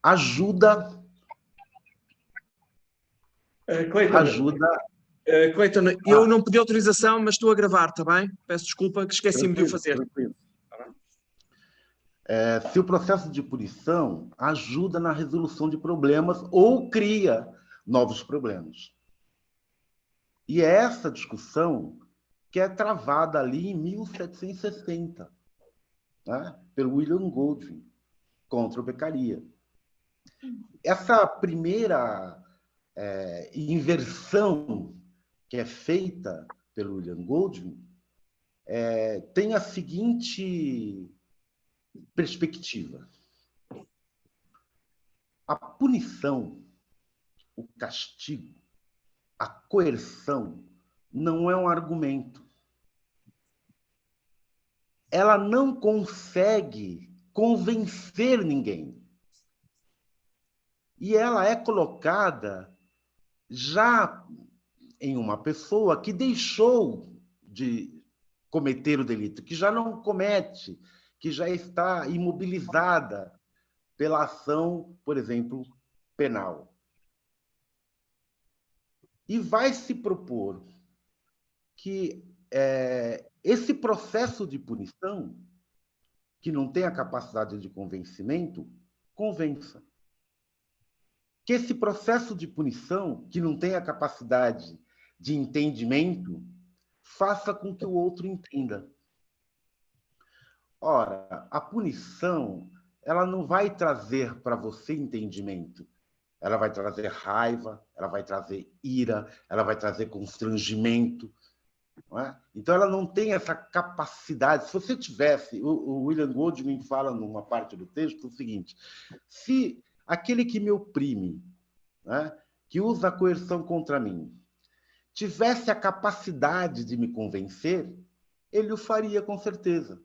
ajuda... Cleiton, ajuda... Cleiton, eu não pedi autorização, mas estou a gravar, está bem? Peço desculpa que esqueci-me de o fazer. Tranquilo. Se o processo de punição ajuda na resolução de problemas ou cria novos problemas. E é essa discussão que é travada ali em 1760, né, pelo William Goldwyn, contra o Beccaria. Essa primeira inversão que é feita pelo William Goldwyn tem a seguinte perspectiva. A punição, o castigo, a coerção não é um argumento. Ela não consegue convencer ninguém. E ela é colocada já em uma pessoa que deixou de cometer o delito, que já não comete, que já está imobilizada pela ação, por exemplo, penal. E vai se propor que esse processo de punição, que não tem a capacidade de convencimento, convença. Que esse processo de punição, que não tem a capacidade de entendimento, faça com que o outro entenda. Ora, a punição, ela não vai trazer para você entendimento. Ela vai trazer raiva, ela vai trazer ira, ela vai trazer constrangimento. Não é? Então, ela não tem essa capacidade. Se você tivesse... O William Goldwyn fala numa parte do texto o seguinte: se aquele que me oprime, né, que usa a coerção contra mim, tivesse a capacidade de me convencer, ele o faria com certeza.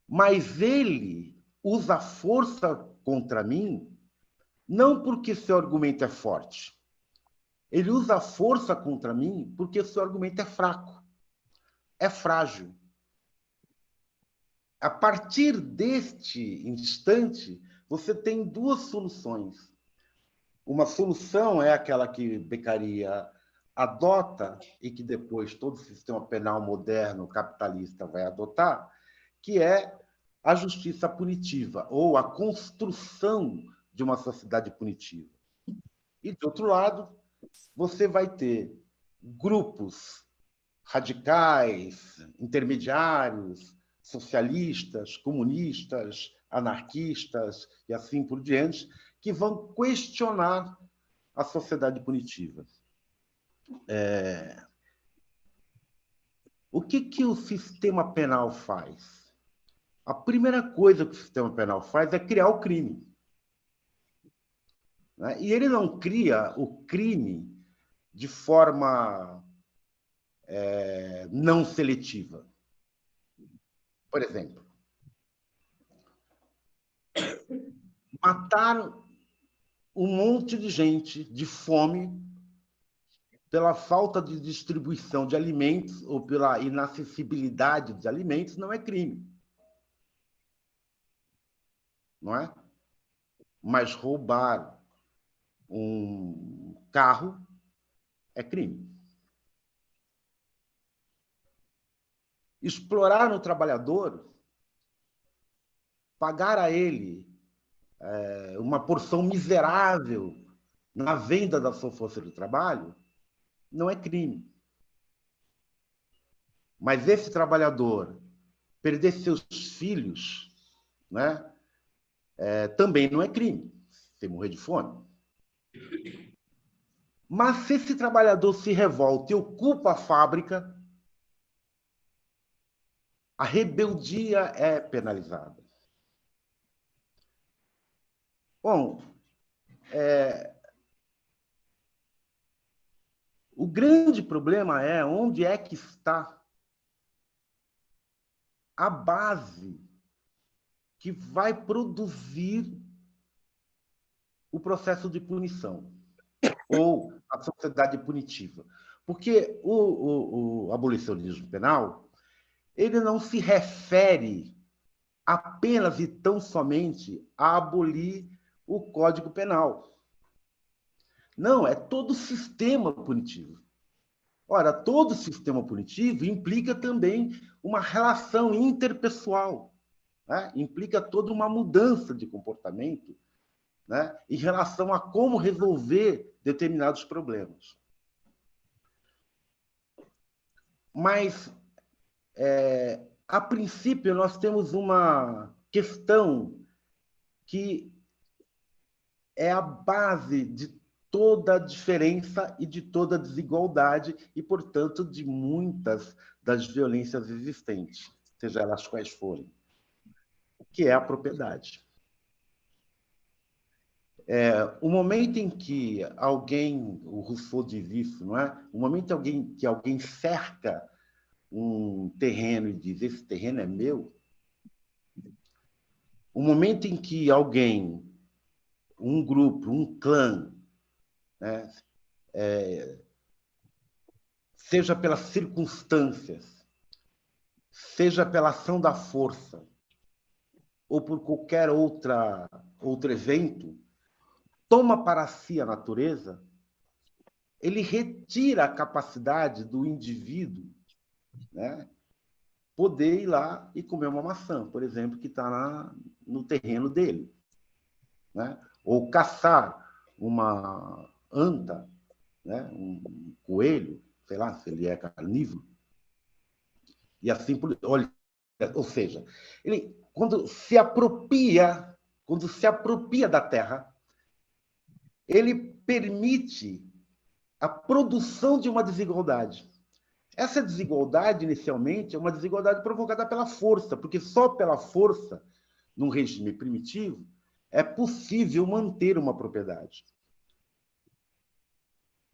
Mas ele usa a força contra mim não porque seu argumento é forte. Ele usa a força contra mim porque seu argumento é fraco, é frágil. A partir deste instante, você tem duas soluções. Uma solução é aquela que Beccaria adota e que depois todo o sistema penal moderno capitalista vai adotar, que é a justiça punitiva, ou a construção de uma sociedade punitiva. E, de outro lado, você vai ter grupos radicais, intermediários, socialistas, comunistas, anarquistas e assim por diante, que vão questionar a sociedade punitiva. O que o sistema penal faz? A primeira coisa que o sistema penal faz é criar o crime. Né? E ele não cria o crime de forma não seletiva. Por exemplo, matar um monte de gente de fome pela falta de distribuição de alimentos ou pela inacessibilidade de alimentos não é crime. Não é? Mas roubar um carro é crime. Explorar o trabalhador, pagar a ele uma porção miserável na venda da sua força de trabalho, não é crime. Mas esse trabalhador perder seus filhos, né, também não é crime, se morrer de fome. Mas se esse trabalhador se revolta e ocupa a fábrica, a rebeldia é penalizada. Bom, o grande problema é onde é que está a base que vai produzir o processo de punição ou a sociedade punitiva. Porque o abolicionismo penal ele não se refere apenas e tão somente a abolir o Código Penal. Não, é todo o sistema punitivo. Ora, todo sistema punitivo implica também uma relação interpessoal, né? Implica toda uma mudança de comportamento, né? Em relação a como resolver determinados problemas. Mas, a princípio, nós temos uma questão que é a base de toda a diferença e de toda a desigualdade e, portanto, de muitas das violências existentes, seja elas quais forem, que é a propriedade. O momento em que alguém, o Rousseau diz isso, não é? O momento em que alguém cerca um terreno e diz, esse terreno é meu, o momento em que alguém, um grupo, um clã, né, seja pelas circunstâncias, seja pela ação da força, ou por qualquer outro evento, toma para si a natureza, ele retira a capacidade do indivíduo, né, poder ir lá e comer uma maçã, por exemplo, que está no terreno dele, né? Ou caçar uma anta, né? Um coelho, sei lá, se ele é carnívoro, e assim por... Olha, ou seja, ele, quando se apropria da terra, ele permite a produção de uma desigualdade. Essa desigualdade, inicialmente, é uma desigualdade provocada pela força, porque só pela força, num regime primitivo, é possível manter uma propriedade.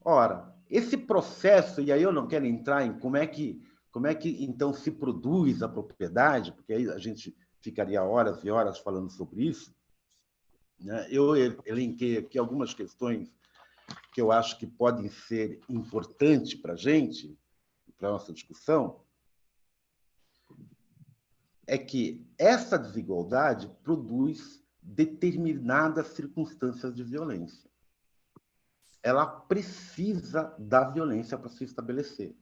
Ora, esse processo, e aí eu não quero entrar em como é que então se produz a propriedade, porque aí a gente ficaria horas e horas falando sobre isso, né? Eu elenquei aqui algumas questões que eu acho que podem ser importantes para a gente, para a nossa discussão, é que essa desigualdade produz determinadas circunstâncias de violência. Ela precisa da violência para se estabelecer.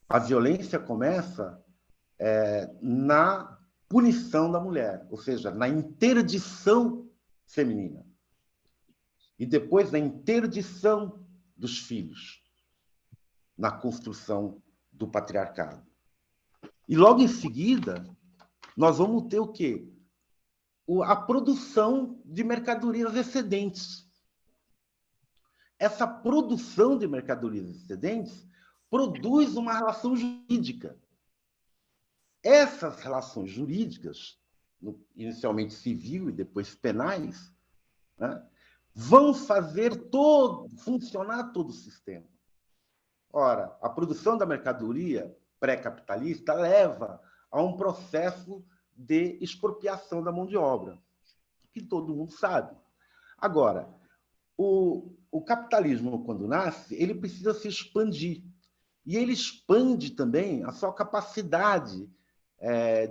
A violência começa na punição da mulher, ou seja, na interdição feminina. E depois na interdição dos filhos, na construção do patriarcado. E logo em seguida, nós vamos ter o quê? A produção de mercadorias excedentes. Essa produção de mercadorias excedentes produz uma relação jurídica. Essas relações jurídicas, inicialmente civil e depois penais, né, vão fazer funcionar todo o sistema. Ora, a produção da mercadoria pré-capitalista leva a um processo de expropriação da mão de obra, que todo mundo sabe. Agora, o capitalismo, quando nasce, ele precisa se expandir. E ele expande também a sua capacidade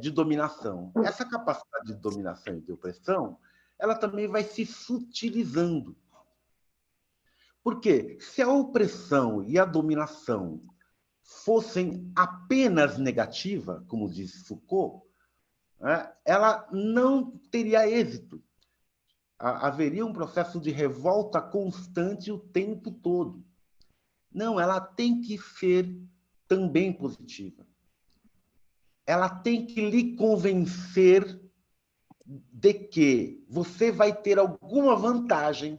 de dominação. Essa capacidade de dominação e de opressão, ela também vai se sutilizando. Porque se a opressão e a dominação fossem apenas negativa, como disse Foucault, ela não teria êxito. Haveria um processo de revolta constante o tempo todo. Não, ela tem que ser também positiva. Ela tem que lhe convencer de que você vai ter alguma vantagem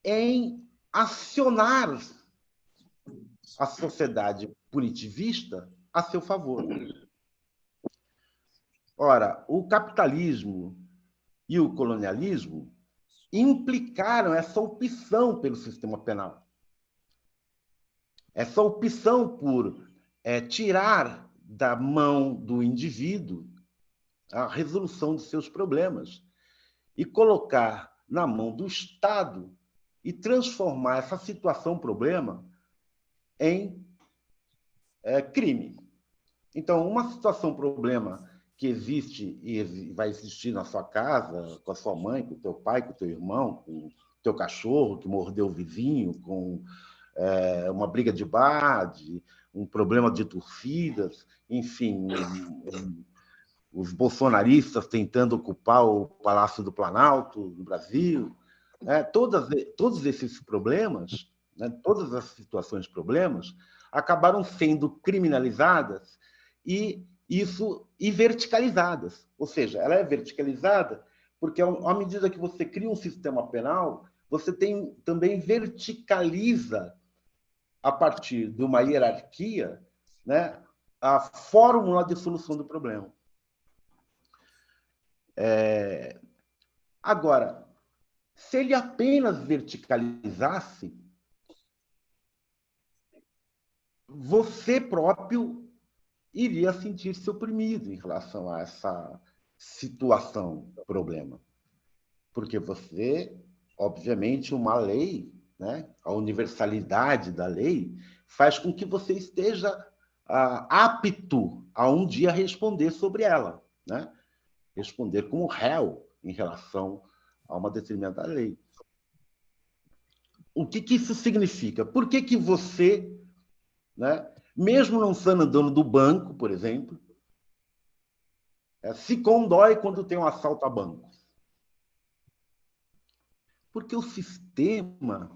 em acionar a sociedade punitivista a seu favor. Ora, o capitalismo e o colonialismo implicaram essa opção pelo sistema penal. Essa opção por tirar da mão do indivíduo a resolução de seus problemas e colocar na mão do Estado e transformar essa situação, problema, em crime. Então, uma situação, problema que existe e vai existir na sua casa, com a sua mãe, com o teu pai, com o teu irmão, com o teu cachorro que mordeu o vizinho, com uma briga de bar, um problema de torcidas, enfim, os bolsonaristas tentando ocupar o Palácio do Planalto no Brasil, todos esses problemas, né, todas as situações problemas, acabaram sendo criminalizadas e verticalizadas. Ou seja, ela é verticalizada porque, à medida que você cria um sistema penal, você também verticaliza, a partir de uma hierarquia, né, a fórmula de solução do problema. Agora, se ele apenas verticalizasse, você próprio iria sentir-se oprimido em relação a essa situação, problema. Porque você, obviamente, uma lei, né, a universalidade da lei, faz com que você esteja apto a um dia responder sobre ela, né? Responder como réu em relação a uma determinada lei. O que isso significa? Por que você, né, mesmo não sendo dono do banco, por exemplo, se condói quando tem um assalto a banco? Porque o sistema,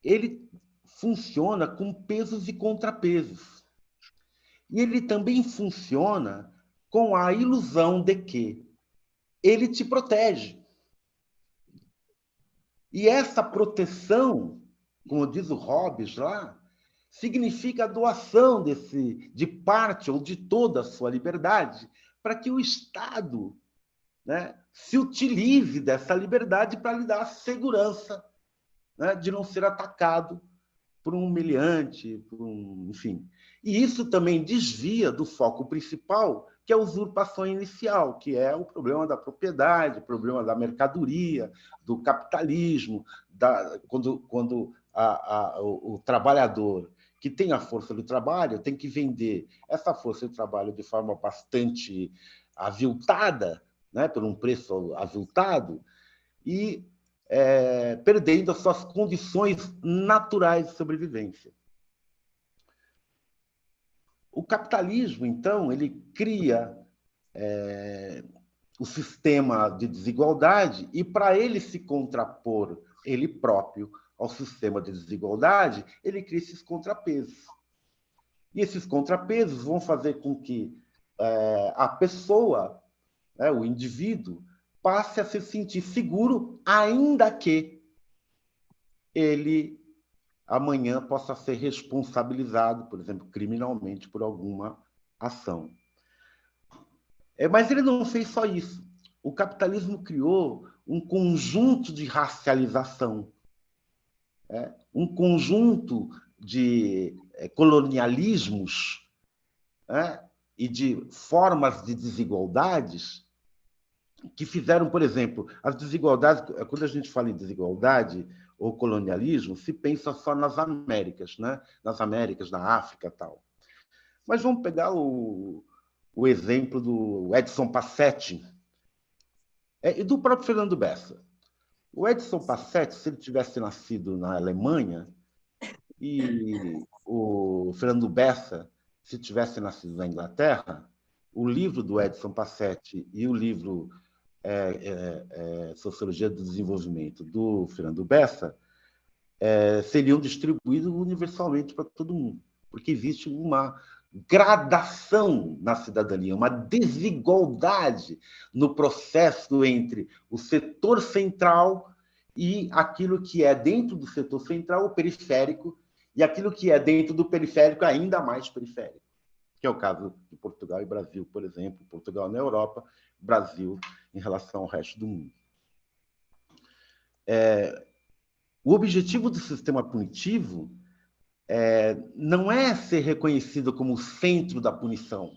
ele funciona com pesos e contrapesos. E ele também funciona com a ilusão de que ele te protege. E essa proteção, como diz o Hobbes lá, significa a doação de parte ou de toda a sua liberdade para que o Estado, né, se utilize dessa liberdade para lhe dar a segurança, né, de não ser atacado por um humilhante, enfim. E isso também desvia do foco principal, que é a usurpação inicial, que é o problema da propriedade, o problema da mercadoria, do capitalismo, quando o trabalhador que tem a força do trabalho tem que vender essa força do trabalho de forma bastante aviltada, né, por um preço aviltado, e perdendo as suas condições naturais de sobrevivência. O capitalismo, então, ele cria o sistema de desigualdade e, para ele se contrapor, ele próprio, ao sistema de desigualdade, ele cria esses contrapesos. E esses contrapesos vão fazer com que a pessoa, né, o indivíduo, passe a se sentir seguro, ainda que ele amanhã possa ser responsabilizado, por exemplo, criminalmente por alguma ação. Mas ele não fez só isso. O capitalismo criou um conjunto de racialização, um conjunto de colonialismos, e de formas de desigualdades que fizeram, por exemplo, as desigualdades. Quando a gente fala em desigualdade ou colonialismo, se pensa só nas Américas, né? Nas Américas, na África e tal. Mas vamos pegar o exemplo do Edson Passetti e do próprio Fernando Bessa. O Edson Passetti, se ele tivesse nascido na Alemanha, e o Fernando Bessa, se tivesse nascido na Inglaterra, o livro do Edson Passetti e o livro Sociologia do Desenvolvimento, do Fernando Bessa, seriam distribuídos universalmente para todo mundo, porque existe uma gradação na cidadania, uma desigualdade no processo entre o setor central e aquilo que é dentro do setor central, o periférico, e aquilo que é dentro do periférico, ainda mais periférico, que é o caso de Portugal e Brasil, por exemplo, Portugal na Europa, Brasil em relação ao resto do mundo. O objetivo do sistema punitivo não é ser reconhecido como o centro da punição.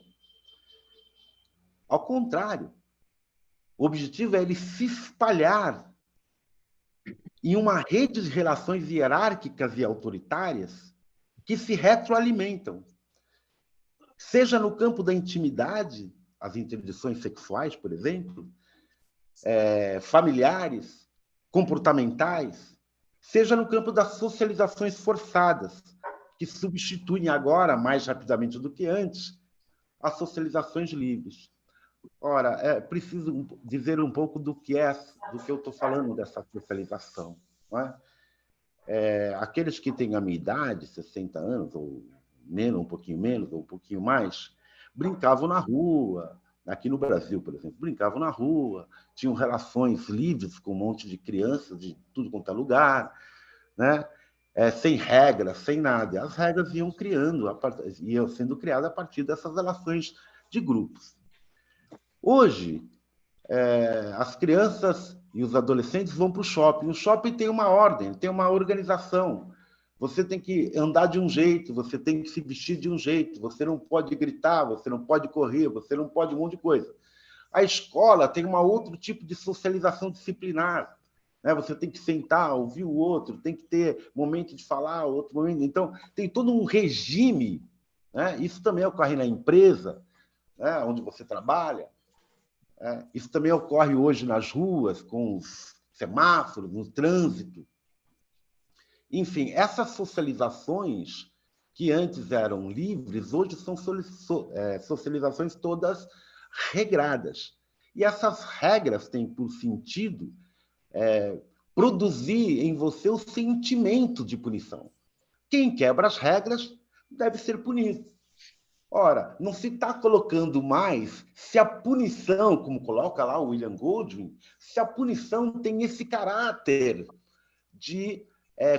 Ao contrário, o objetivo é ele se espalhar em uma rede de relações hierárquicas e autoritárias que se retroalimentam. seja no campo da intimidade, as interdições sexuais, por exemplo, familiares, comportamentais, seja no campo das socializações forçadas, que substituem agora, mais rapidamente do que antes, as socializações livres. Ora, é preciso dizer um pouco do que eu estou falando dessa socialização. Não é? Aqueles que têm a minha idade, 60 anos, ou menos, um pouquinho menos, ou um pouquinho mais, brincavam na rua, aqui no Brasil, por exemplo, brincavam na rua, tinham relações livres com um monte de crianças de tudo quanto é lugar, né? Sem regras, sem nada. As regras iam sendo criadas a partir dessas relações de grupos. Hoje, as crianças e os adolescentes vão para o shopping. O shopping tem uma ordem, tem uma organização. Você tem que andar de um jeito, você tem que se vestir de um jeito, você não pode gritar, você não pode correr, você não pode um monte de coisa. A escola tem um outro tipo de socialização disciplinar. Né? Você tem que sentar, ouvir o outro, tem que ter momento de falar, outro momento. Então, tem todo um regime. Né? Isso também ocorre na empresa, né? Onde você trabalha. Isso também ocorre hoje nas ruas, com os semáforos, no trânsito. Enfim, essas socializações que antes eram livres, hoje são socializações todas regradas. E essas regras têm por sentido produzir em você o sentimento de punição. Quem quebra as regras deve ser punido. Ora, não se está colocando mais se a punição, como coloca lá o William Goldwyn, se a punição tem esse caráter de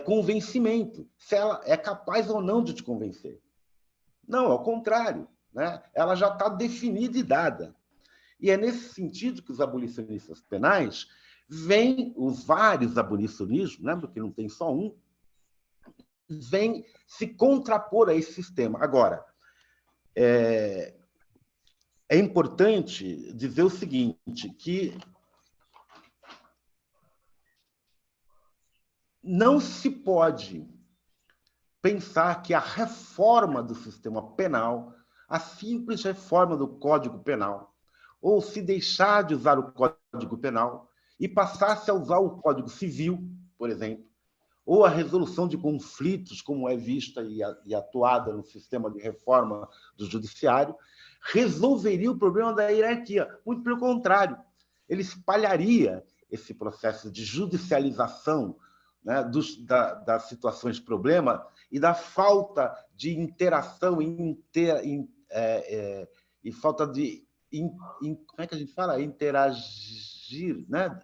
convencimento, se ela é capaz ou não de te convencer. Não, ao contrário, né? Ela já está definida e dada. E é nesse sentido que os abolicionistas penais vêm, os vários abolicionismos, né? Porque não tem só um, vêm se contrapor a esse sistema. Agora, é importante dizer o seguinte, que não se pode pensar que a reforma do sistema penal, a simples reforma do Código Penal, ou se deixar de usar o Código Penal e passasse a usar o Código Civil, por exemplo, ou a resolução de conflitos, como é vista e atuada no sistema de reforma do judiciário, resolveria o problema da hierarquia. Muito pelo contrário, ele espalharia esse processo de judicialização, né, das situações de problema e da falta de interação e falta de... como é que a gente fala? Interagir, né?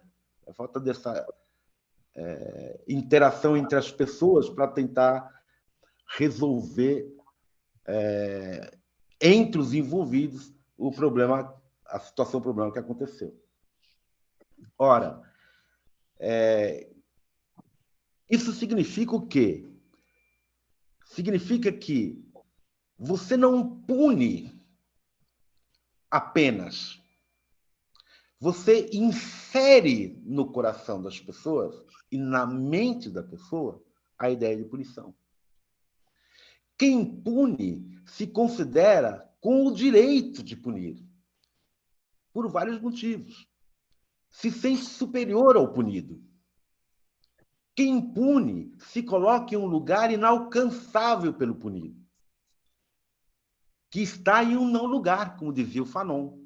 A falta dessa interação entre as pessoas para tentar resolver entre os envolvidos o problema, a situação, o problema que aconteceu. Ora, isso significa o quê? Significa que você não pune apenas, você insere no coração das pessoas e na mente da pessoa a ideia de punição. Quem pune se considera com o direito de punir, por vários motivos. Se sente superior ao punido. Quem pune se coloca em um lugar inalcançável pelo punido, que está em um não lugar, como dizia o Fanon.